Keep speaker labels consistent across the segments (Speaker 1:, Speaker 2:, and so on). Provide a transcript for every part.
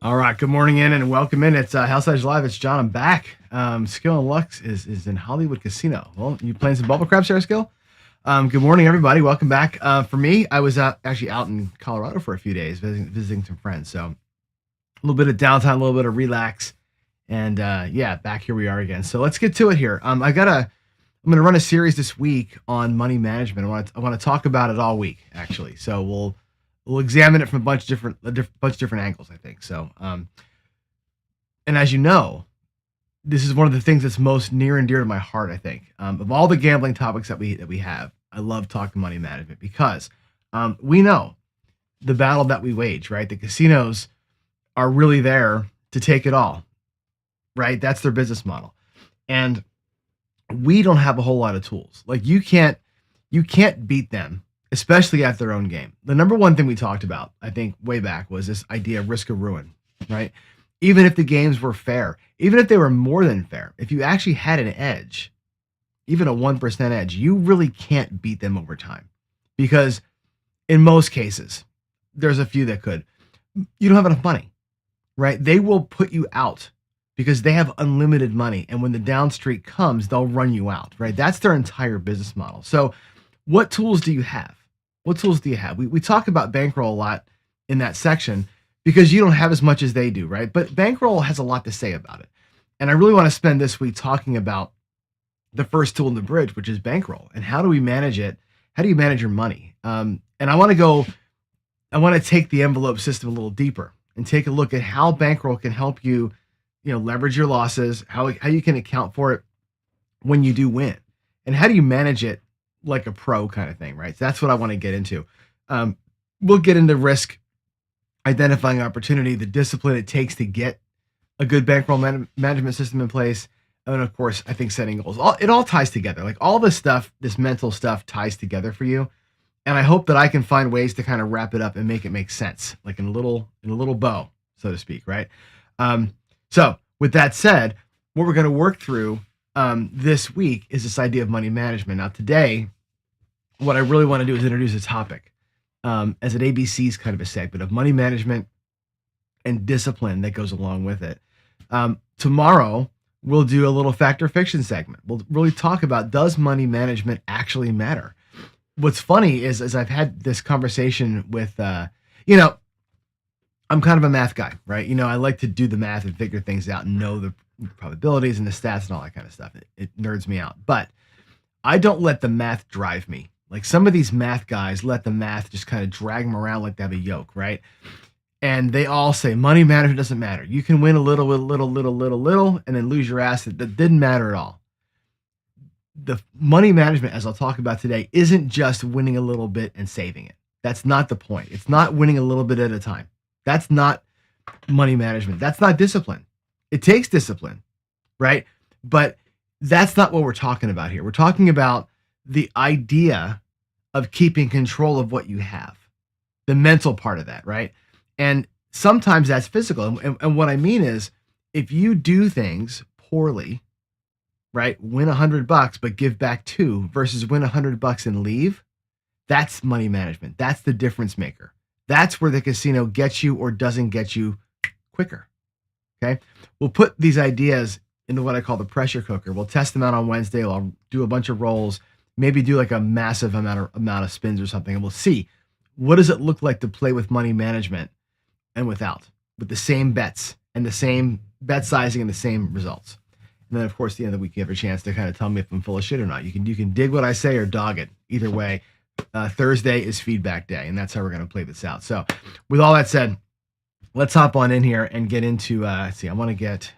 Speaker 1: All right, good morning in and welcome in. It's House Edge Live. It's John. I'm back. Skill and Lux is in Hollywood Casino. Well, you playing some bubble crabs there, Skill? Good morning, everybody. Welcome back. For me, I was actually out in Colorado for a few days visiting some friends. So a little bit of downtime, a little bit of relax, and yeah, back here we are again. So let's get to it here. I'm going to run a series this week on money management. I want to talk about it all week, actually. So we'll examine it from a bunch of different angles, I think. So, and as you know, this is one of the things that's most near and dear to my heart. I think of all the gambling topics that we have, I love talking money management because we know the battle that we wage. Right, the casinos are really there to take it all. Right, that's their business model, and we don't have a whole lot of tools. Like you can't beat them, especially at their own game. The number one thing we talked about, I think, way back was this idea of risk of ruin, right? Even if the games were fair, even if they were more than fair, if you actually had an edge, even a 1% edge, you really can't beat them over time. Because in most cases, there's a few that could. You don't have enough money, right? They will put you out because they have unlimited money. And when the down streak comes, they'll run you out, right? That's their entire business model. So what tools do you have? What tools do you have? We talk about bankroll a lot in that section because you don't have as much as they do, right? But bankroll has a lot to say about it. And I really want to spend this week talking about the first tool in the bridge, which is bankroll. And how do we manage it? How do you manage your money? And I want to take the envelope system a little deeper and take a look at how bankroll can help you, leverage your losses, how you can account for it when you do win, and how do you manage it like a pro kind of thing, right? So that's what I want to get into. We'll get into risk, identifying opportunity, the discipline it takes to get a good bankroll management system in place. And of course, I think setting goals. It all ties together. Like all this stuff, this mental stuff ties together for you. And I hope that I can find ways to kind of wrap it up and make it make sense, like in a little bow, so to speak, right? So with that said, what we're going to work through this week is this idea of money management. Now today, what I really want to do is introduce a topic as an ABC's kind of a segment of money management and discipline that goes along with it. Tomorrow, we'll do a little fact or fiction segment. We'll really talk about, does money management actually matter? What's funny is, as I've had this conversation with, I'm kind of a math guy, right? I like to do the math and figure things out and know the probabilities and the stats and all that kind of stuff. It nerds me out. But I don't let the math drive me. Like some of these math guys let the math just kind of drag them around like they have a yoke, right? And they all say money management doesn't matter. You can win a little, and then lose your ass. That didn't matter at all. The money management, as I'll talk about today, isn't just winning a little bit and saving it. That's not the point. It's not winning a little bit at a time. That's not money management. That's not discipline. It takes discipline, right? But that's not what we're talking about here. We're talking about the idea of keeping control of what you have, the mental part of that, right? And sometimes that's physical. And what I mean is, if you do things poorly, right, win $100 but give back $2 versus win $100 and leave, that's money management. That's the difference maker. That's where the casino gets you or doesn't get you quicker. Okay, we'll put these ideas into what I call the pressure cooker. We'll test them out on Wednesday. I'll do a bunch of rolls, maybe do like a massive amount of spins or something, and we'll see what does it look like to play with money management and with the same bets and the same bet sizing and the same results. And then, of course, at the end of the week, you have a chance to kind of tell me if I'm full of shit or not. You can dig what I say or dog it. Either way, Thursday is feedback day, and that's how we're going to play this out. So with all that said, let's hop on in here and get into, let's see, I want to get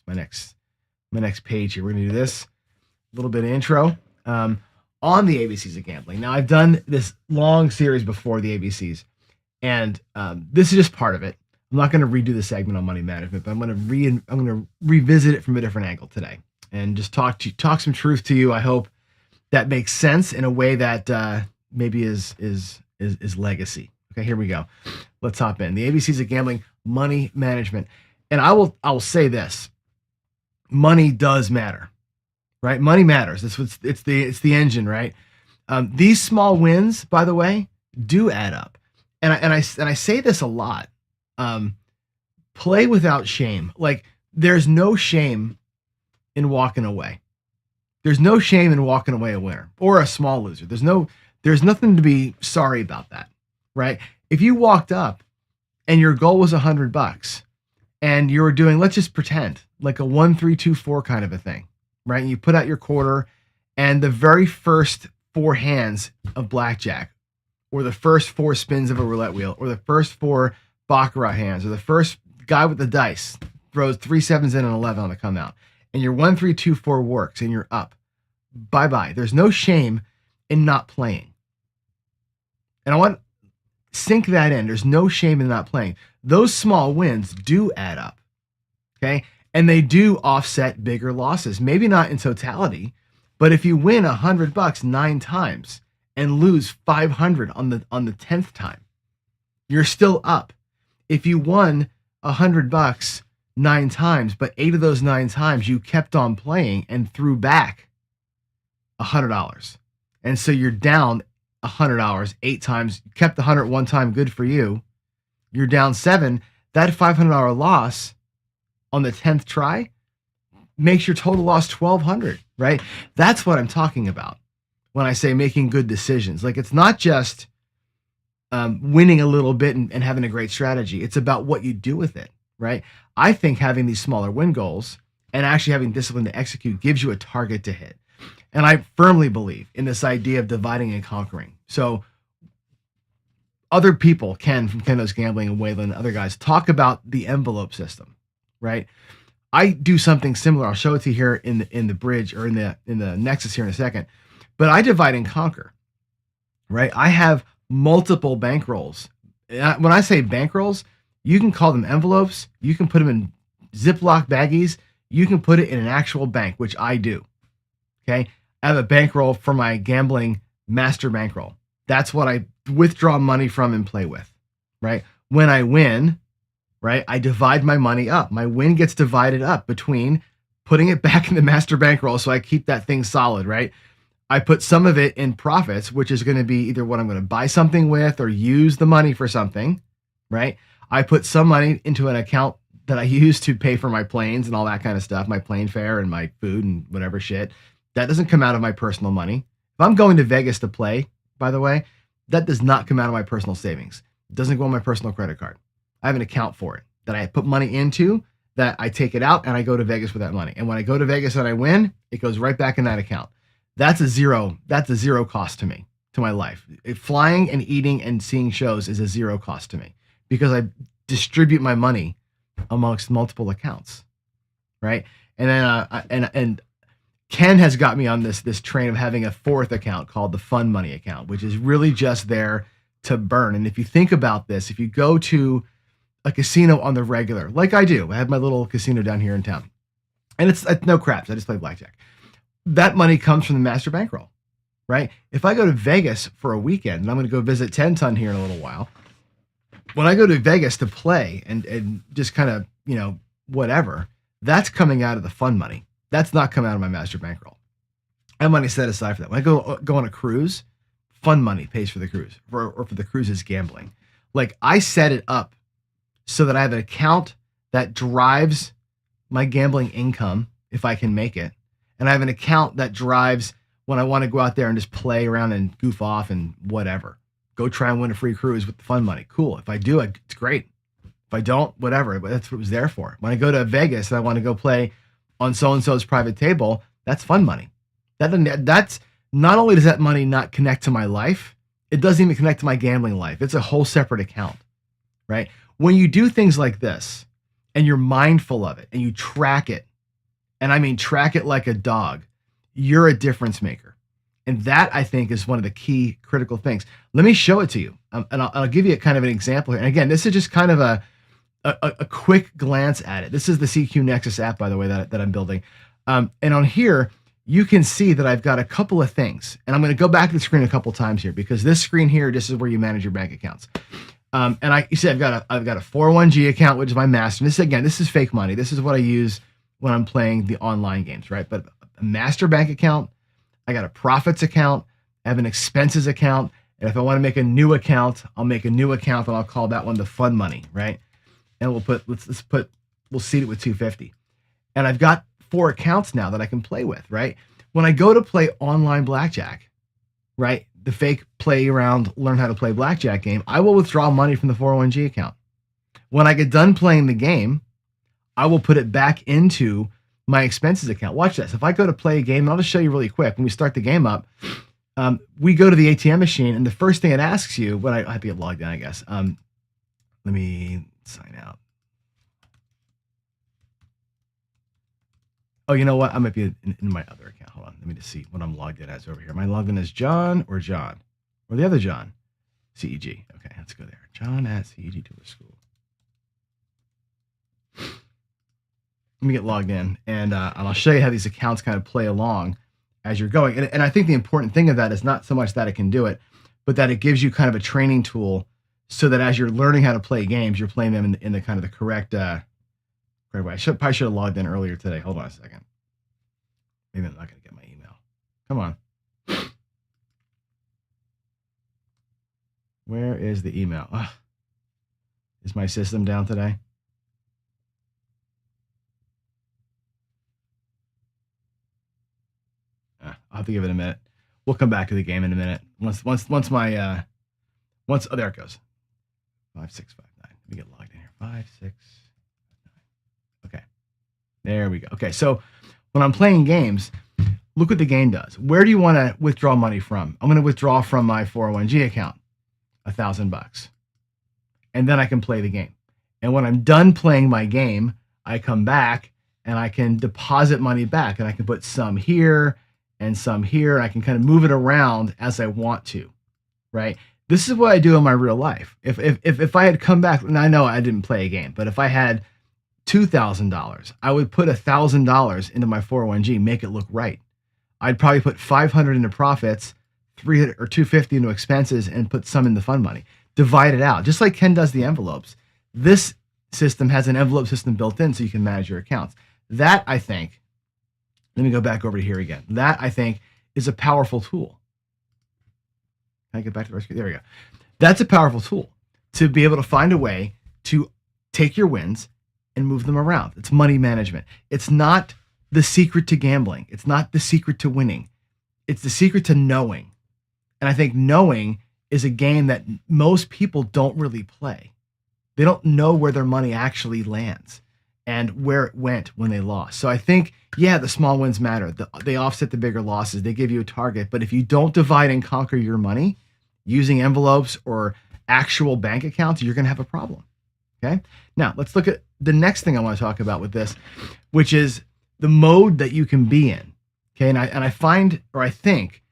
Speaker 1: my next page here. We're going to do this little bit of intro on the ABCs of gambling. Now, I've done this long series before the ABCs, and this is just part of it. I'm not going to redo the segment on money management, but I'm going to revisit it from a different angle today and just talk some truth to you. I hope that makes sense in a way that maybe is legacy. Okay, here we go. Let's hop in. The ABCs of gambling, money management. And I will say this. Money does matter. Right? Money matters. It's the engine, right? These small wins, by the way, do add up. And I say this a lot. play without shame. Like, there's no shame in walking away. There's no shame in walking away a winner or a small loser. There's nothing to be sorry about that, right? If you walked up and your goal was $100 and you were doing, let's just pretend, like a 1, 3, 2, 4 kind of a thing, right? And you put out your quarter, and the very first 4 hands of blackjack, or the first 4 spins of a roulette wheel, or the first 4 baccarat hands, or the first guy with the dice throws 3 sevens in and 11 on the come out, and your 1, 3, 2, 4 works, and you're up. Bye-bye. There's no shame in not playing. And I want to sink that in. There's no shame in not playing. Those small wins do add up, okay? And they do offset bigger losses. Maybe not in totality, but if you win $100 9 times and lose 500 on the 10th time, you're still up. If you won $100 9 times, but 8 of those 9 times you kept on playing and threw back $100, and so you're down $100 8 times. You kept the 100 one time, good for you. You're down 7. That $500 loss on the 10th try makes your total loss $1,200, right? That's what I'm talking about when I say making good decisions. Like, it's not just winning a little bit and having a great strategy. It's about what you do with it, right? I think having these smaller win goals and actually having discipline to execute gives you a target to hit. And I firmly believe in this idea of dividing and conquering. So other people, Ken from Ken Knows Gambling and Waylon and other guys, talk about the envelope system, right? I do something similar. I'll show it to you here in the bridge, or in the Nexus here in a second. But I divide and conquer, right? I have multiple bankrolls. When I say bankrolls, you can call them envelopes. You can put them in Ziploc baggies. You can put it in an actual bank, which I do. Okay. I have a bankroll for my gambling master bankroll. That's what I withdraw money from and play with, right? When I win, right, I divide my money up. My win gets divided up between putting it back in the master bankroll so I keep that thing solid, right? I put some of it in profits, which is going to be either what I'm going to buy something with or use the money for something, right? I put some money into an account that I use to pay for my planes and all that kind of stuff, my plane fare and my food and whatever shit. That doesn't come out of my personal money. If I'm going to Vegas to play, by the way, that does not come out of my personal savings. It doesn't go on my personal credit card. I have an account for it that I put money into, that I take it out and I go to Vegas with that money. And when I go to Vegas and I win, it goes right back in that account. That's a zero cost to me, to my life. Flying and eating and seeing shows is a zero cost to me because I distribute my money amongst multiple accounts, right? And then and Ken has got me on this train of having a 4th account called the fun money account, which is really just there to burn. And if you think about this, if you go to a casino on the regular, like I do, I have my little casino down here in town, and it's no craps. I just play blackjack. That money comes from the master bankroll, right? If I go to Vegas for a weekend, and I'm going to go visit 10 Ton here in a little while, when I go to Vegas to play and just kind of, whatever, that's coming out of the fun money. That's not coming out of my master bankroll. I have money set aside for that. When I go on a cruise, fun money pays for the cruise, or for the cruise's gambling. Like, I set it up so that I have an account that drives my gambling income if I can make it. And I have an account that drives when I want to go out there and just play around and goof off and whatever. Go try and win a free cruise with the fun money. Cool. If I do, it's great. If I don't, whatever. But that's what it was there for. When I go to Vegas and I want to go play on so-and-so's private table, that's fun money. That's not only does that money not connect to my life, it doesn't even connect to my gambling life. It's a whole separate account, right? When you do things like this and you're mindful of it and you track it, and I mean track it like a dog, you're a difference maker. And that, I think, is one of the key critical things. Let me show it to you. And I'll give you kind of an example here. And again, this is just kind of a quick glance at it. This is the CQ Nexus app, by the way, that I'm building. And on here, you can see that I've got a couple of things. And I'm going to go back to the screen a couple times here, because this screen here, this is where you manage your bank accounts. And you see, I've got a 401g account, which is my master. And this is fake money. This is what I use when I'm playing the online games, right? But a master bank account, I got a profits account, I have an expenses account. And if I want to make a new account, I'll make a new account and I'll call that one the fun money, right? and we'll seed it with 250. And I've got 4 accounts now that I can play with, right? When I go to play online blackjack, right? The fake play around, learn how to play blackjack game, I will withdraw money from the 401g account. When I get done playing the game, I will put it back into my expenses account. Watch this. If I go to play a game, and I'll just show you really quick. When we start the game up, we go to the ATM machine, and the first thing it asks you, I have to get logged in, I guess. Let me sign out. Oh, you know what? I might be in my other account. Hold on. Let me just see what I'm logged in as over here. Am I logged in as John? Or the other John? CEG. Okay, let's go there. John at CEG Tour School. Let me get logged in, and I'll show you how these accounts kind of play along as you're going. And I think the important thing of that is not so much that it can do it, but that it gives you kind of a training tool so that as you're learning how to play games, you're playing them in the kind of the correct way. I probably should have logged in earlier today. Hold on a second. Maybe I'm not going to get my email. Come on. Where is the email? Is my system down today? I'll have to give it a minute. We'll come back to the game in a minute. Once there it goes. 5659. Let me get logged in here. 5659. Okay. There we go. Okay. So when I'm playing games, look what the game does. Where do you want to withdraw money from? I'm going to withdraw from my 401g account, $1,000. And then I can play the game. And when I'm done playing my game, I come back and I can deposit money back, and I can put some here and some here. I can kind of move it around as I want to, right? This is what I do in my real life. If I had come back, and I know I didn't play a game, but if I had $2,000, I would put $1,000 into my 401g, make it look right. I'd probably put $500 into profits, $300 or $250 into expenses, and put some in the fund money. Divide it out, just like Ken does the envelopes. This system has an envelope system built in so you can manage your accounts. That, I think, let me go back over to here again. That, I think, is a powerful tool. Can I get back to the rescue? There we go. That's a powerful tool to be able to find a way to take your wins and move them around. It's money management. It's not the secret to gambling. It's not the secret to winning. It's the secret to knowing. And I think knowing is a game that most people don't really play. They don't know where their money actually lands and where it went when they lost. So I think, yeah, the small wins matter. They offset the bigger losses. They give you a target. But if you don't divide and conquer your money using envelopes or actual bank accounts, you're going to have a problem. Okay. Now let's look at the next thing I want to talk about with this, which is the mode that you can be in. Okay. And I think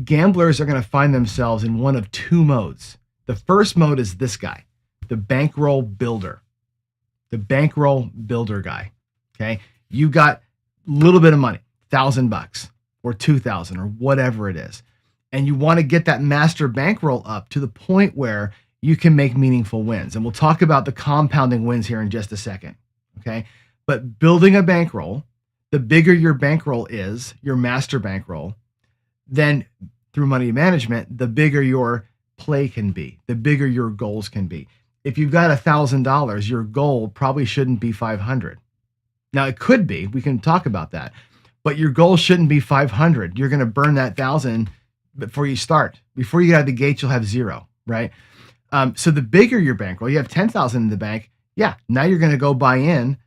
Speaker 1: gamblers are going to find themselves in one of 2 modes. The first mode is this guy, the bankroll builder. The bankroll builder guy. Okay. You got a little bit of money, $1,000 or $2,000 or whatever it is. And you want to get that master bankroll up to the point where you can make meaningful wins. And we'll talk about the compounding wins here in just a second. Okay. But building a bankroll, the bigger your bankroll is, your master bankroll, then through money management, the bigger your play can be, the bigger your goals can be. If you've got $1,000, your goal probably shouldn't be 500. Now it could be, we can talk about that, but your goal shouldn't be 500. You're going to burn that 1,000 before you start. Before you get out of the gate, you'll have 0, right? So the bigger your bankroll, you have 10,000 in the bank. Yeah. Now you're going to go buy in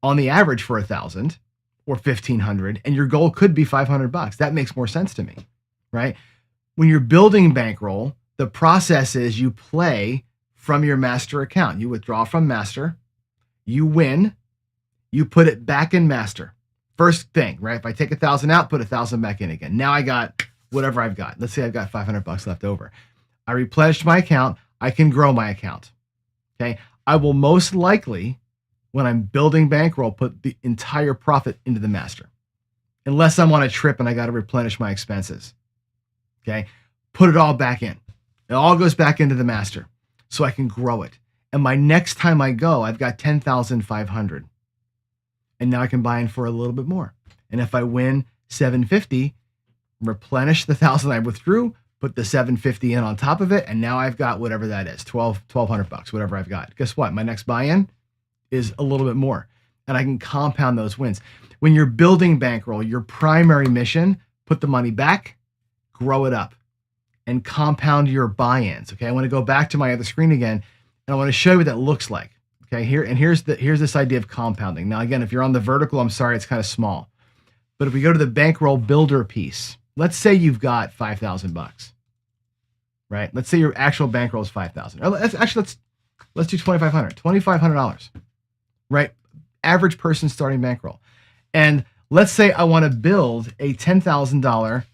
Speaker 1: on the average for 1,000 or 1,500, and your goal could be $500. That makes more sense to me, right? When you're building bankroll, the process is you play from your master account. You withdraw from master, you win, you put it back in master. First thing, right? If I take 1,000 out, put 1,000 back in again. Now I got whatever I've got. Let's say I've got $500 left over. I replenished my account. I can grow my account. Okay. I will most likely, when I'm building bankroll, put the entire profit into the master, unless I'm on a trip and I got to replenish my expenses. Okay. Put it all back in. It all goes back into the master so I can grow it. And my next time I go, I've got 10,500. And now I can buy in for a little bit more. And if I win 750, replenish the 1,000 I withdrew, put the 750 in on top of it, and now I've got whatever that is, $1,200, whatever I've got. Guess what? My next buy-in, is a little bit more, and I can compound those wins. When you're building bankroll, your primary mission, put the money back, grow it up, and compound your buy-ins. Okay, I want to go back to my other screen again, and I want to show you what that looks like. Okay, here's this idea of compounding. Now, again, if you're on the vertical, I'm sorry, it's kind of small. But if we go to the bankroll builder piece, let's say you've got $5,000, right? Let's say your actual bankroll is $5,000. Let's do $2,500, right? Average person starting bankroll. And let's say I want to build a $10,000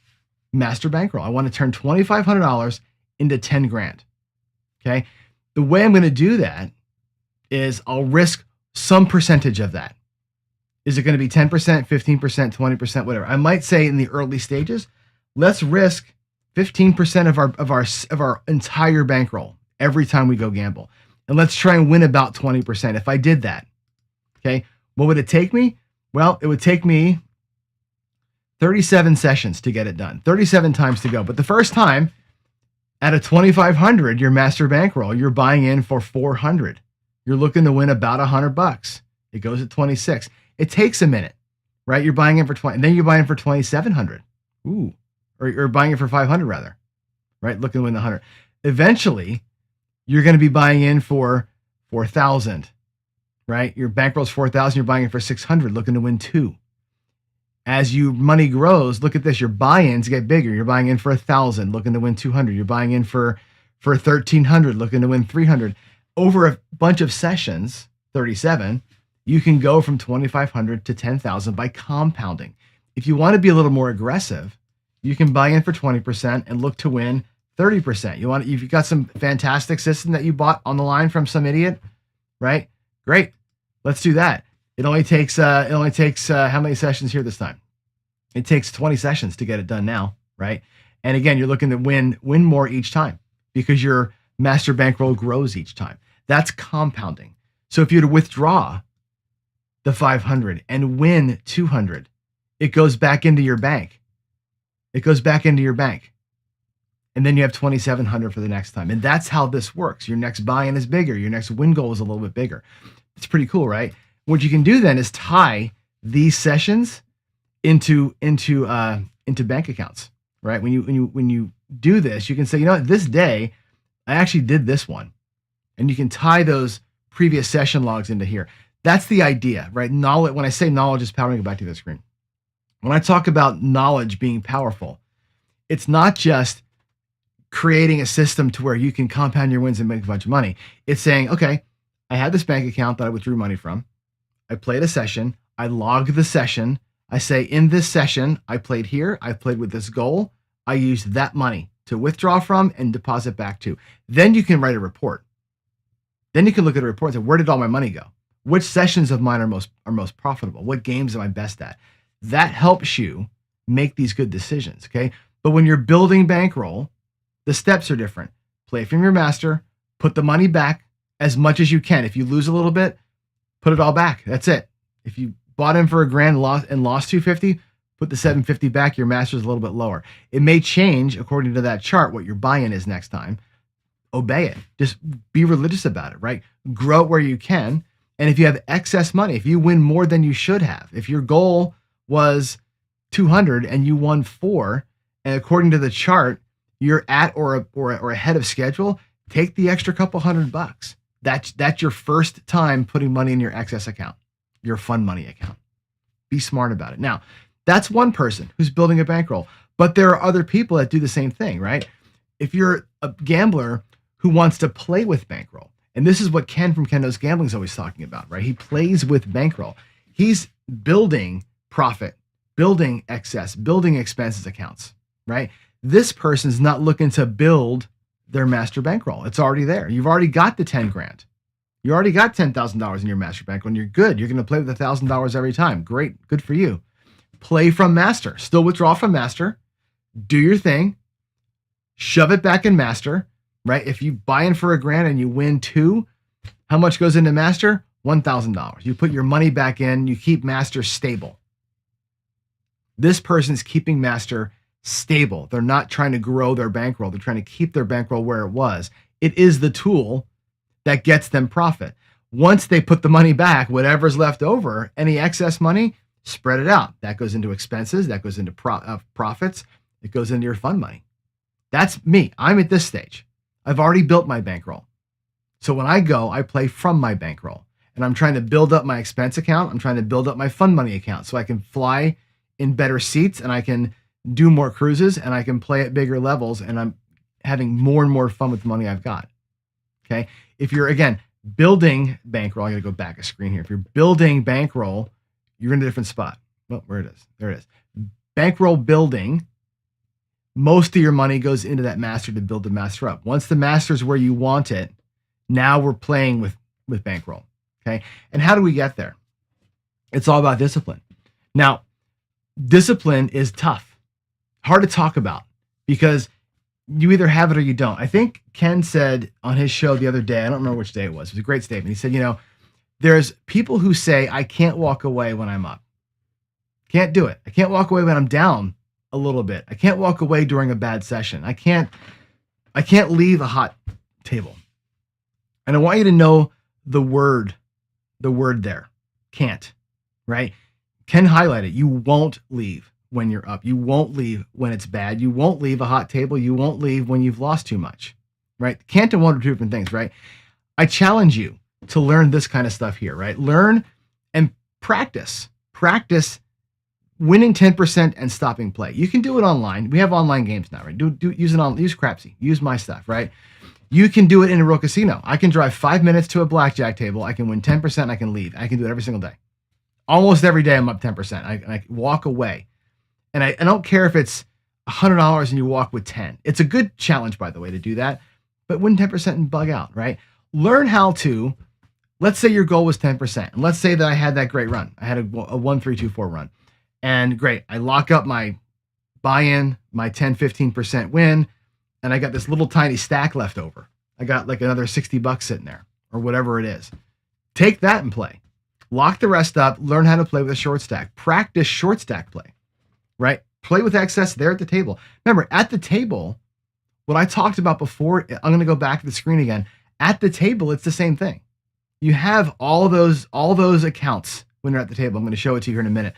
Speaker 1: master bankroll. I want to turn $2,500 into 10 grand. Okay. The way I'm going to do that is I'll risk some percentage of that. Is it going to be 10%, 15%, 20%, whatever? I might say in the early stages, let's risk 15% of our entire bankroll every time we go gamble. And let's try and win about 20%. If I did that, okay, what would it take me? Well, it would take me 37 sessions to get it done, 37 times to go. But the first time at a 2,500, your master bankroll, you're buying in for 400. You're looking to win about $100. It goes at 26. It takes a minute, right? You're buying in for 20, and then you're buying for 2,700. Ooh, or you're buying it for 500 rather, right? Looking to win the 100. Eventually, you're going to be buying in for 4,000, right? Your bankroll's 4,000. You're buying it for 600, looking to win 2. As your money grows, look at this. Your buy-ins get bigger. You're buying in for 1,000, looking to win 200. You're buying in for 1,300, looking to win 300. Over a bunch of sessions, 37, you can go from 2,500 to 10,000 by compounding. If you want to be a little more aggressive, you can buy in for 20% and look to win 30%. If you've got some fantastic system that you bought on the line from some idiot, right? Great. Let's do that. It only takes how many sessions here this time? It takes 20 sessions to get it done now, right? And again, you're looking to win more each time because your master bankroll grows each time. That's compounding. So if you were to withdraw the 500 and win 200, it goes back into your bank. It goes back into your bank. And then you have 2,700 for the next time. And that's how this works. Your next buy-in is bigger. Your next win goal is a little bit bigger. It's pretty cool, right? What you can do then is tie these sessions into bank accounts, right? When you do this, you can say, you know what, this day I actually did this one, and you can tie those previous session logs into here. That's the idea, right? Knowledge. When I say knowledge is power, go back to the screen. When I talk about knowledge being powerful, it's not just creating a system to where you can compound your wins and make a bunch of money. It's saying, okay, I had this bank account that I withdrew money from. I played a session. I logged the session. I say, in this session, I played here. I played with this goal. I used that money to withdraw from and deposit back to. Then you can write a report. Then you can look at a report and say, where did all my money go? Which sessions of mine are most profitable? What games am I best at? That helps you make these good decisions, okay? But when you're building bankroll, the steps are different. Play from your master, put the money back as much as you can. If you lose a little bit, put it all back. That's it. If you bought in for a grand and lost 250, put the 750 back. Your master's a little bit lower. It may change according to that chart what your buy-in is next time. Obey it. Just be religious about it, right? Grow it where you can. And if you have excess money, if you win more than you should have, if your goal was 200 and you won 4, and according to the chart, you're at or ahead of schedule, take the extra couple $100. That's your first time putting money in your excess account, your fun money account. Be smart about it. Now, that's one person who's building a bankroll, but there are other people that do the same thing, right? If you're a gambler who wants to play with bankroll, and this is what Ken from Ken Knows Gambling is always talking about, right? He plays with bankroll. He's building profit, building excess, building expenses accounts, right? This person's not looking to build their master bankroll. It's already there. You've already got the 10 grand. You already got $10,000 in your master bankroll, and you're good. You're going to play with $1,000 every time. Great. Good for you. Play from master. Still withdraw from master. Do your thing. Shove it back in master, right? If you buy in for a grand and you win 2, how much goes into master? $1,000. You put your money back in. You keep master stable. This person's keeping master stable. They're not trying to grow their bankroll. They're trying to keep their bankroll where it was. It is the tool that gets them profit. Once they put the money back, whatever's left over, any excess money, spread it out. That goes into expenses. That goes into profits. It goes into your fund money. That's me. I'm at this stage. I've already built my bankroll. So when I go, I play from my bankroll. And I'm trying to build up my expense account. I'm trying to build up my fund money account so I can fly in better seats and I can do more cruises and I can play at bigger levels and I'm having more and more fun with the money I've got. Okay. If you're, again, building bankroll, I got to go back a screen here. If you're building bankroll, you're in a different spot. Well, where it is. There it is. Bankroll building. Most of your money goes into that master to build the master up. Once the master's where you want it, now we're playing with bankroll. Okay. And how do we get there? It's all about discipline. Now, discipline is tough, hard to talk about because you either have it or you don't. I think Ken said on his show the other day, I don't remember which day it was a great statement. He said, there's people who say, I can't walk away when I'm up. Can't do it. I can't walk away when I'm down a little bit. I can't walk away during a bad session. I can't leave a hot table. And I want you to know the word there, can't, right? Ken highlighted, you won't leave when you're up. You won't leave when it's bad. You won't leave a hot table. You won't leave when you've lost too much, right? Can't and won't are two different things, right? I challenge you to learn this kind of stuff here, right? Learn and practice winning 10% and stopping play. You can do it online. We have online games now, right? Use Crapsy, use my stuff, right? You can do it in a real casino. I can drive 5 minutes to a blackjack table. I can win 10% and I can leave. I can do it every single day. Almost every day I'm up 10%. I walk away. And I don't care if it's $100 and you walk with 10. It's a good challenge, by the way, to do that. But win 10% and bug out, right? Learn how to, let's say your goal was 10%. And let's say that I had that great run. I had a 1-3-2-4 run. And great, I lock up my buy-in, my 10, 15% win, and I got this little tiny stack left over. I got like another $60 sitting there or whatever it is. Take that and play. Lock the rest up, learn how to play with a short stack. Practice short stack play, right? Play with excess there at the table. Remember, at the table, what I talked about before, I'm going to go back to the screen again. At the table, it's the same thing. You have all those accounts when you're at the table. I'm going to show it to you here in a minute.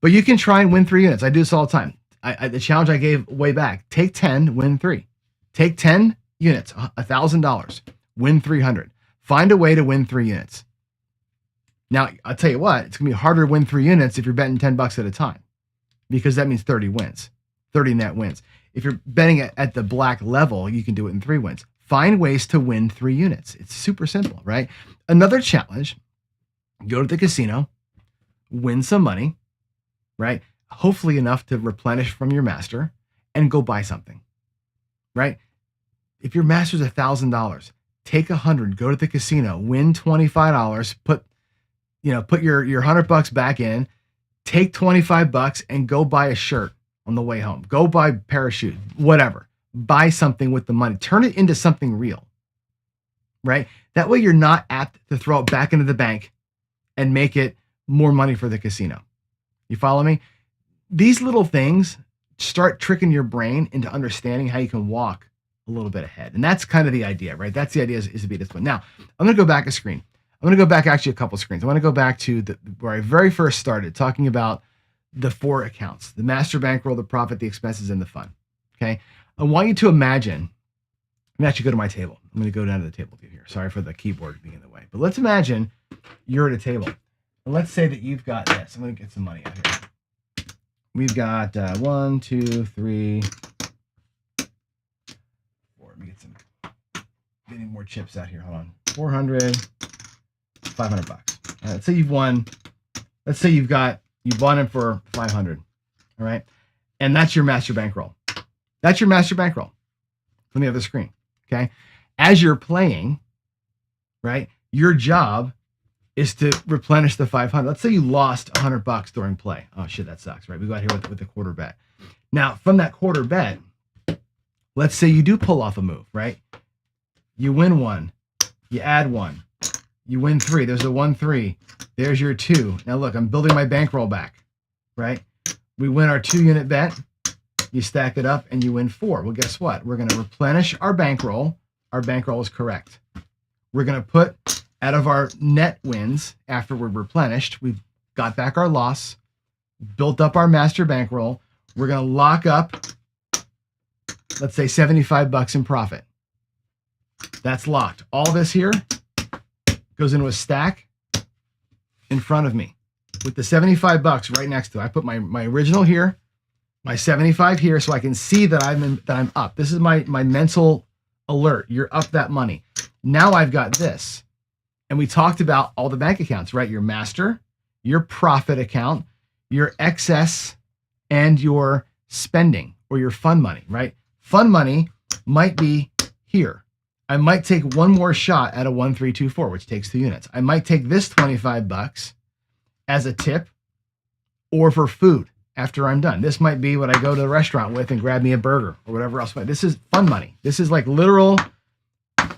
Speaker 1: But you can try and win 3 units. I do this all the time. The challenge I gave way back, take 10, win 3. Take 10 units, $1,000, win 300. Find a way to win 3 units. Now, I'll tell you what, it's going to be harder to win 3 units if you're betting $10 at a time, because that means 30 wins, 30 net wins. If you're betting at the black level, you can do it in 3 wins. Find ways to win 3 units. It's super simple, right? Another challenge, go to the casino, win some money, right? Hopefully enough to replenish from your master and go buy something, right? If your master's $1,000, take 100, go to the casino, win $25, put your $100 back in, take $25 and go buy a shirt on the way home. Go buy a pair of shoes, whatever. Buy something with the money. Turn it into something real, right? That way you're not apt to throw it back into the bank and make it more money for the casino. You follow me? These little things start tricking your brain into understanding how you can walk a little bit ahead. And that's kind of the idea, right? That's the idea is to be disciplined. Now, I'm going to go back a screen. I'm going to go back actually a couple screens. I want to go back to where I very first started talking about the 4 accounts, the master bankroll, the profit, the expenses, and the fund. Okay. I want you to imagine, let me actually go to my table. I'm going to go down to the table view here. Sorry for the keyboard being in the way, but let's imagine you're at a table. And let's say that you've got this. I'm going to get some money out here. We've got 1, 2, 3, 4. Let me getting more chips out here. Hold on. 400, $500. All right, let's say you've won. Let's say you bought it for 500. All right. And that's your master bankroll. That's your master bankroll from the other screen. Okay. As you're playing, right, your job is to replenish the 500. Let's say you lost $100 during play. Oh shit, that sucks, right? We got here with the quarter bet. Now, from that quarter bet, let's say you do pull off a move, right? You win 1, you add 1, you win 3. There's a 1-3. There's your 2. Now look, I'm building my bankroll back, right? We win our 2-unit bet. You stack it up and you win 4. Well, guess what? We're going to replenish our bankroll. Our bankroll is correct. We're going to put out of our net wins after we're replenished, we've got back our loss, built up our master bankroll. We're going to lock up, let's say $75 in profit. That's locked. All this here goes into a stack in front of me with the $75 right next to it. I put my original here, my 75 here, so I can see that I'm up. This is my mental alert. You're up that money. Now I've got this. And we talked about all the bank accounts, right? Your master, your profit account, your excess, and your spending or your fun money, right? Fun money might be here. I might take one more shot at a 1324, which takes 2 units. I might take this $25 as a tip or for food after I'm done. This might be what I go to the restaurant with and grab me a burger or whatever else. This is fun money. This is like literal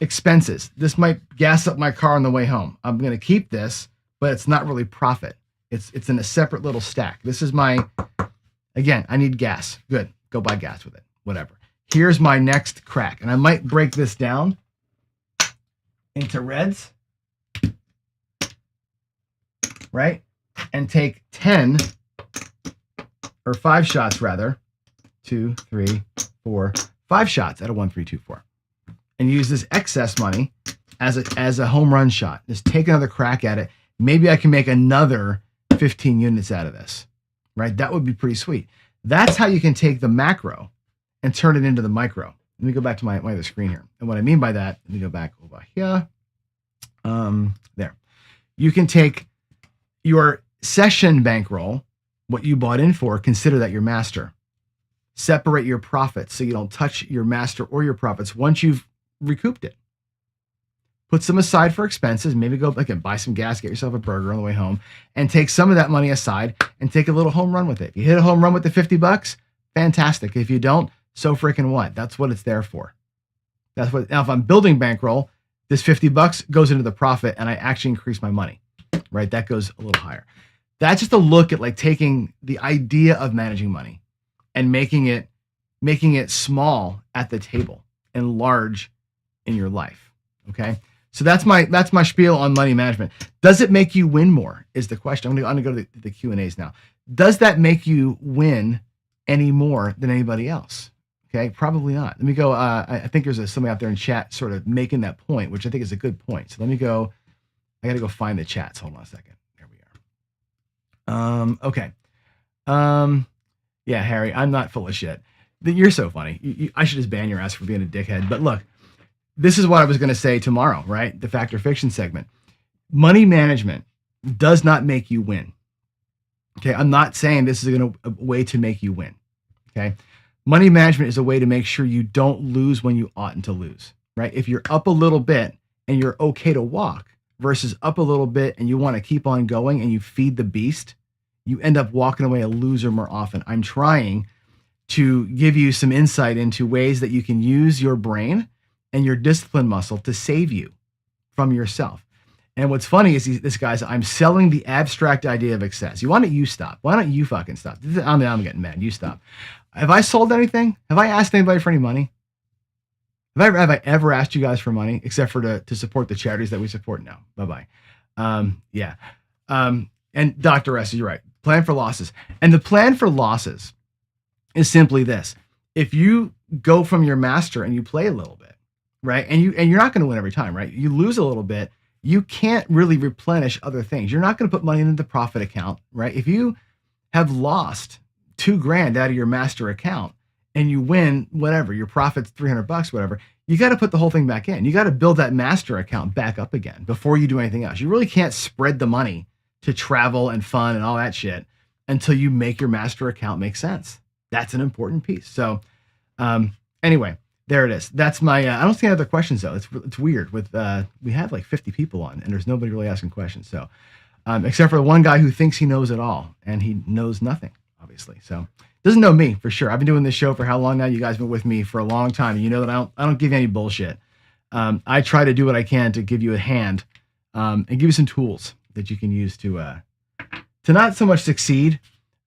Speaker 1: expenses. This might gas up my car on the way home. I'm going to keep this, but it's not really profit. It's in a separate little stack. This is again, I need gas. Good. Go buy gas with it. Whatever. Here's my next crack. And I might break this down into reds, right? And take 10 or 5 shots rather. 2, 3, 4, 5 shots at a 1324. And use this excess money as a home run shot. Just take another crack at it. Maybe I can make another 15 units out of this, right? That would be pretty sweet. That's how you can take the macro and turn it into the micro. Let me go back to my other screen here. And what I mean by that, let me go back over here. There. You can take your session bankroll, what you bought in for, consider that your master. Separate your profits so you don't touch your master or your profits once you've recouped it. Put some aside for expenses. Maybe go buy some gas, get yourself a burger on the way home, and take some of that money aside and take a little home run with it. If you hit a home run with the $50, fantastic. If you don't, so freaking what? That's what it's there for. Now, if I'm building bankroll, this $50 goes into the profit and I actually increase my money, right? That goes a little higher. That's just a look at taking the idea of managing money and making it small at the table and large in your life. Okay. So that's my spiel on money management. Does it make you win more is the question. I'm going to go to the Q&As now. Does that make you win any more than anybody else? Okay. Probably not. Let me go. I think there's somebody out there in chat sort of making that point, which I think is a good point. So let me go. I got to go find the chats. Hold on a second. There we are. Okay. Yeah, Harry, I'm not full of shit. You're so funny. I should just ban your ass for being a dickhead. But look, this is what I was going to say tomorrow, right? The Fact or Fiction segment. Money management does not make you win. Okay, I'm not saying this is a way to make you win. Okay, money management is a way to make sure you don't lose when you oughtn't to lose, right? If you're up a little bit and you're okay to walk versus up a little bit and you want to keep on going and you feed the beast, you end up walking away a loser more often. I'm trying to give you some insight into ways that you can use your brain and your discipline muscle to save you from yourself. And what's funny is this guy's, I'm selling the abstract idea of excess. Why don't you stop? Why don't you fucking stop? I'm getting mad. You stop. Have I sold anything? Have I asked anybody for any money? Have I ever asked you guys for money except for to support the charities that we support? No. Bye-bye. Yeah. And Dr. S, you're right. Plan for losses. And the plan for losses is simply this. If you go from your master and you play a little bit, right? And you're not going to win every time, right? You lose a little bit. You can't really replenish other things. You're not going to put money into the profit account, right? If you have lost $2,000 out of your master account and you win whatever, your profit's $300, whatever, you got to put the whole thing back in. You got to build that master account back up again before you do anything else. You really can't spread the money to travel and fun and all that shit until you make your master account make sense. That's an important piece. So anyway, there it is. That's my, I don't see any other questions though. It's weird with, we have like 50 people on and there's nobody really asking questions. So, except for one guy who thinks he knows it all and he knows nothing, obviously. So doesn't know me for sure. I've been doing this show for how long now? You guys have been with me for a long time. You know that I don't give you any bullshit. I try to do what I can to give you a hand, and give you some tools that you can use to not so much succeed,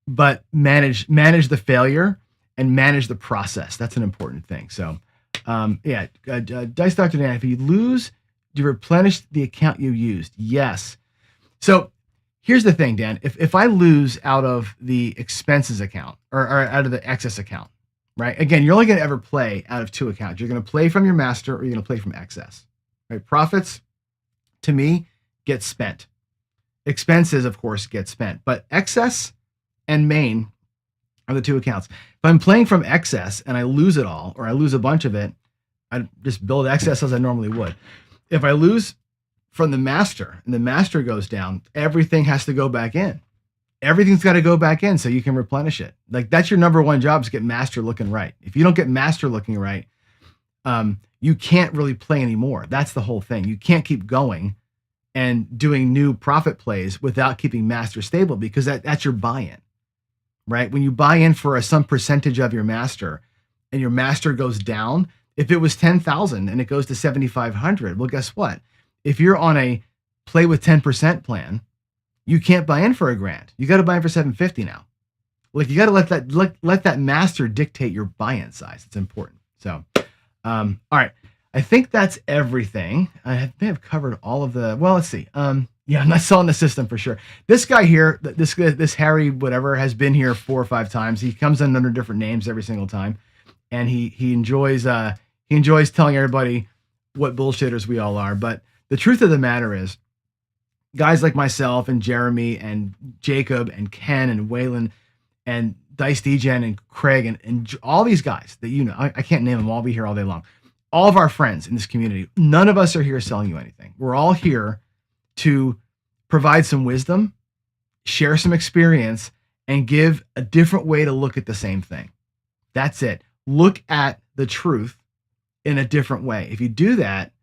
Speaker 1: but manage the failure and manage the process. That's an important thing. So, yeah, Dice Dr. Dan, if you lose you replenish the account you used? Yes. So here's the thing, Dan. If I lose out of the expenses account or out of the excess account, right? Again, you're only going to ever play out of two accounts. You're going to play from your master or you're going to play from excess, right? Profits, to me, get spent. Expenses, of course, get spent. But excess and main are the two accounts. If I'm playing from excess and I lose it all or I lose a bunch of it, I just build excess as I normally would. If I lose from the master and the master goes down, everything has to go back in. Everything's got to go back in so you can replenish it. Like that's your number one job is get master looking right. If you don't get master looking right, you can't really play anymore. That's the whole thing. You can't keep going and doing new profit plays without keeping master stable because that's your buy-in, right? When you buy in for some percentage of your master and your master goes down, if it was 10,000 and it goes to 7,500, well, guess what? If you're on a play with 10% plan, you can't buy in for $1,000. You got to buy in for 750 now. Like you got to let that master dictate your buy-in size. It's important. So, all right. I think that's everything. I may have covered all of the. Well, let's see. Yeah, I'm not selling the system for sure. This guy here, this Harry whatever, has been here 4 or 5 times. He comes in under different names every single time, and he enjoys telling everybody what bullshitters we all are. But the truth of the matter is, guys like myself and Jeremy and Jacob and Ken and Waylon and Dice Degen and Craig and all these guys that you know, I can't name them all. I'll be here all day long. All of our friends in this community, none of us are here selling you anything. We're all here to provide some wisdom, share some experience, and give a different way to look at the same thing. That's it. Look at the truth in a different way. If you do that,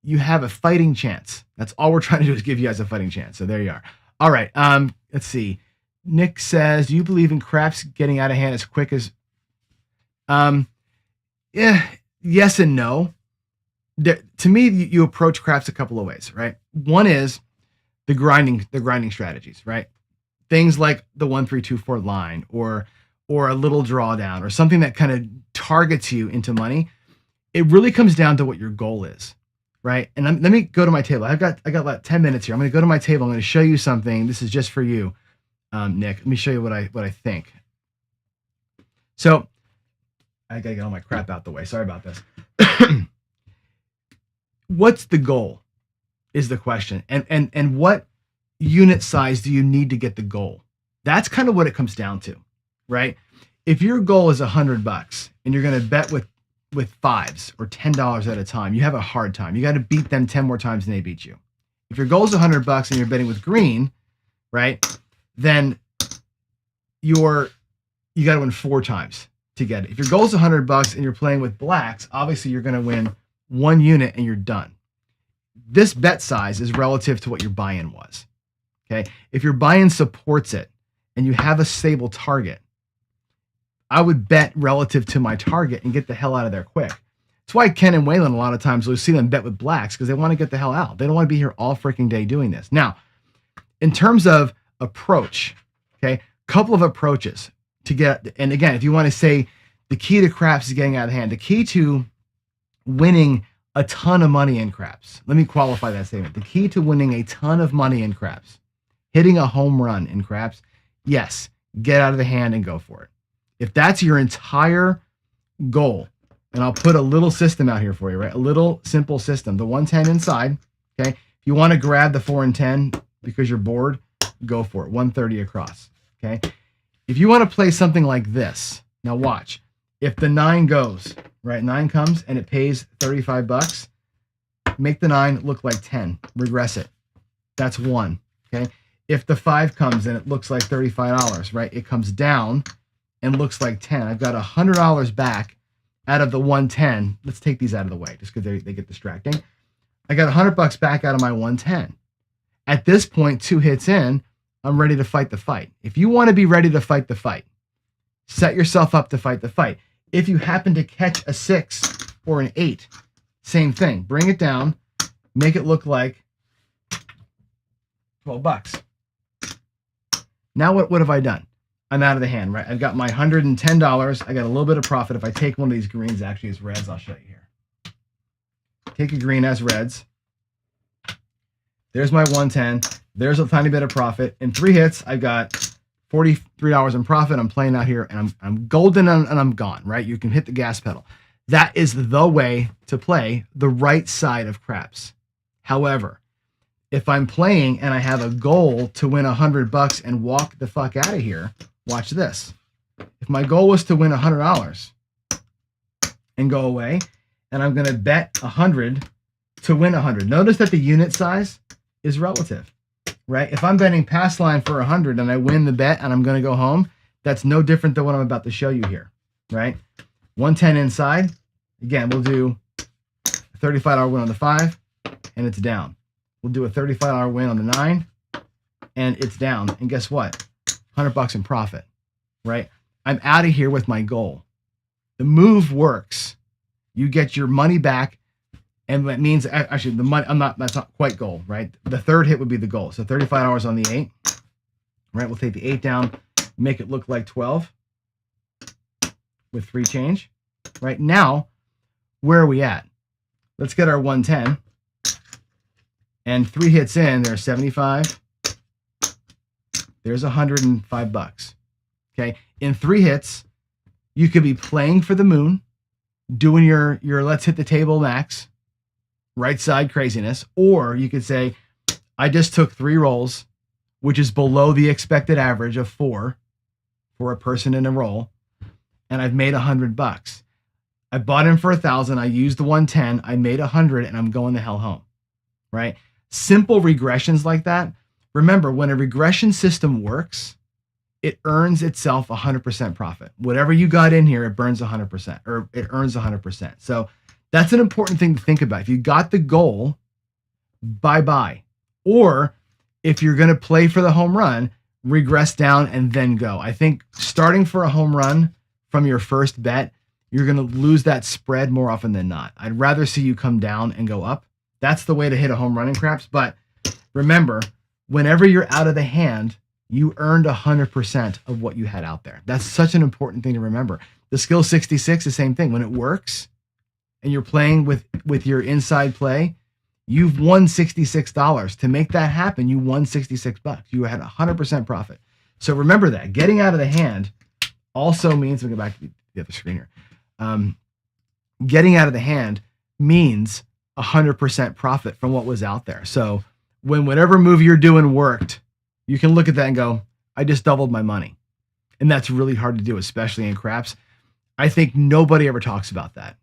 Speaker 1: you have a fighting chance. That's all we're trying to do is give you guys a fighting chance. So there you are. All right. Let's see. Nick says, do you believe in craps getting out of hand as quick as, yeah, yes and no. To me, you approach craps a couple of ways, right? One is the grinding strategies, right? Things like the 1-3-2-4 line or a little drawdown or something that kind of targets you into money. It really comes down to what your goal is, right? And let me go to my table. I got about 10 minutes here. I'm going to go to my table. I'm going to show you something. This is just for you, Nick. Let me show you what I think. So I got to get all my crap out the way. Sorry about this. What's the goal is the question. And what unit size do you need to get the goal? That's kind of what it comes down to, right? If your goal is $100 and you're going to bet with fives or $10 at a time, you have a hard time. You got to beat them 10 more times than they beat you. If your goal is $100 and you're betting with green, right, then you got to win 4 times to get it. If your goal is $100 and you're playing with blacks, obviously you're going to win 1 unit and you're done. This bet size is relative to what your buy-in was. Okay. If your buy-in supports it and you have a stable target, I would bet relative to my target and get the hell out of there quick. That's why Ken and Waylon, a lot of times, we'll see them bet with blacks because they want to get the hell out. They don't want to be here all freaking day doing this. Now, in terms of approach, okay, couple of approaches to get, and again, if you want to say the key to craps is getting out of hand, the key to winning a ton of money in craps, let me qualify that statement. The key to winning a ton of money in craps, hitting a home run in craps, yes, get out of the hand and go for it. If that's your entire goal, and I'll put a little system out here for you, right? A little simple system. The 110 inside, okay? If you want to grab the 4 and 10 because you're bored, go for it. 130 across, okay? If you want to play something like this, now watch. If the 9 goes, right? 9 comes and it pays $35, make the 9 look like 10. Regress it. That's 1, okay? If the 5 comes and it looks like $35, right? It comes down and looks like 10. I've got $100 back out of the 110. Let's take these out of the way just because they get distracting. I got $100 back out of my 110. At this point, 2 hits in, I'm ready to fight the fight. If you want to be ready to fight the fight, set yourself up to fight the fight. If you happen to catch a 6 or an 8, same thing. Bring it down, make it look like $12. Now what have I done? I'm out of the hand, right? I've got my $110. I got a little bit of profit. If I take one of these greens actually as reds, I'll show you here. Take a green as reds. There's my 110. There's a tiny bit of profit. In 3 hits, I've got $43 in profit. I'm playing out here, and I'm golden, and I'm gone, right? You can hit the gas pedal. That is the way to play the right side of craps. However, if I'm playing and I have a goal to win $100 and walk the fuck out of here, watch this. If my goal was to win $100 and go away, and I'm going to bet 100 to win 100. Notice that the unit size is relative, right? If I'm betting pass line for 100 and I win the bet and I'm going to go home, that's no different than what I'm about to show you here, right? 110 inside. Again, we'll do a $35 win on the 5, and it's down. We'll do a $35 win on the 9, and it's down. And guess what? $100 in profit, right? I'm out of here with my goal. The move works. You get your money back, and that means actually the money. That's not quite goal, right? The third hit would be the goal. So $35 on the 8, right? We'll take the 8 down, make it look like 12 with 3 change, right? Now, where are we at? Let's get our 110, and 3 hits in. There's 75. There's $105. Okay, in 3 hits, you could be playing for the moon, doing your let's hit the table max, right side craziness, or you could say, I just took 3 rolls, which is below the expected average of 4 for a person in a roll, and I've made $100. I bought in for 1,000. I used the 110. I made 100, and I'm going the hell home, right? Simple regressions like that. Remember, when a regression system works, it earns itself 100% profit. Whatever you got in here, it burns 100%, or it earns 100%. So that's an important thing to think about. If you got the goal, bye-bye. Or if you're going to play for the home run, regress down and then go. I think starting for a home run from your first bet, you're going to lose that spread more often than not. I'd rather see you come down and go up. That's the way to hit a home run in craps. But remember, whenever you're out of the hand, you earned 100% of what you had out there. That's such an important thing to remember. The skill 66, the same thing. When it works and you're playing with your inside play, you've won $66. To make that happen, you won $66. You had 100% profit. So remember that. Getting out of the hand also means, we'll go back to the other screen here. Getting out of the hand means 100% profit from what was out there. So when whatever move you're doing worked, you can look at that and go, I just doubled my money. And that's really hard to do, especially in craps. I think nobody ever talks about that.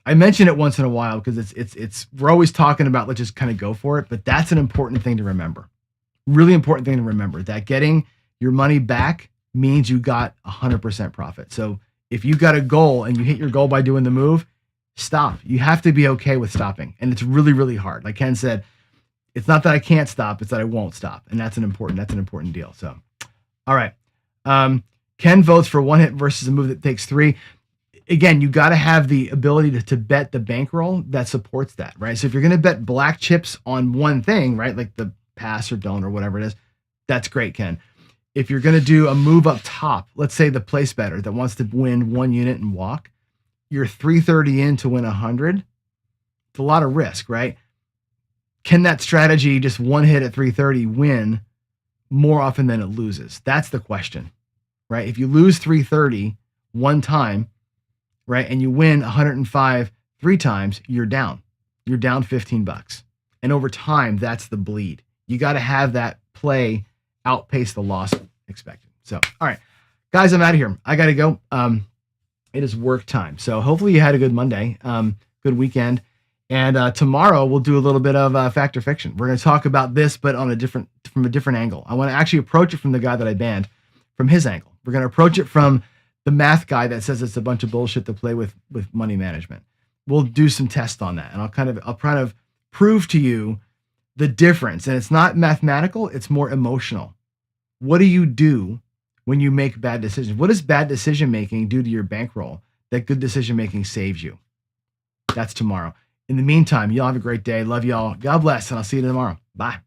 Speaker 1: I mention it once in a while because it's we're always talking about, let's just kind of go for it, but that's an important thing to remember. Really important thing to remember, that getting your money back means you got 100% profit. So if you got a goal and you hit your goal by doing the move, stop. You have to be okay with stopping. And it's really, really hard. Like Ken said, it's not that I can't stop, it's that I won't stop. And that's an important deal. So, all right. Ken votes for 1 hit versus a move that takes 3. Again, you got to have the ability to bet the bankroll that supports that, right? So if you're going to bet black chips on one thing, right, like the pass or don't or whatever it is, that's great, Ken. If you're going to do a move up top, let's say the place better that wants to win 1 unit and walk, you're 330 in to win 100. It's a lot of risk, right? Can that strategy, just 1 hit at 330, win more often than it loses? That's the question, right? If you lose 330 one time, right, and you win 105 3 times, you're down. You're down $15. And over time, that's the bleed. You got to have that play outpace the loss expected. So, all right, guys, I'm out of here. I got to go. It is work time. So hopefully you had a good Monday, good weekend. And tomorrow we'll do a little bit of fact or fiction. We're going to talk about this, but from a different angle. I want to actually approach it from the guy that I banned, from his angle. We're going to approach it from the math guy that says it's a bunch of bullshit to play with money management. We'll do some tests on that, and I'll kind of prove to you the difference. And it's not mathematical; it's more emotional. What do you do when you make bad decisions? What does bad decision making do to your bankroll that good decision making saves you? That's tomorrow. In the meantime, y'all have a great day. Love y'all. God bless, and I'll see you tomorrow. Bye.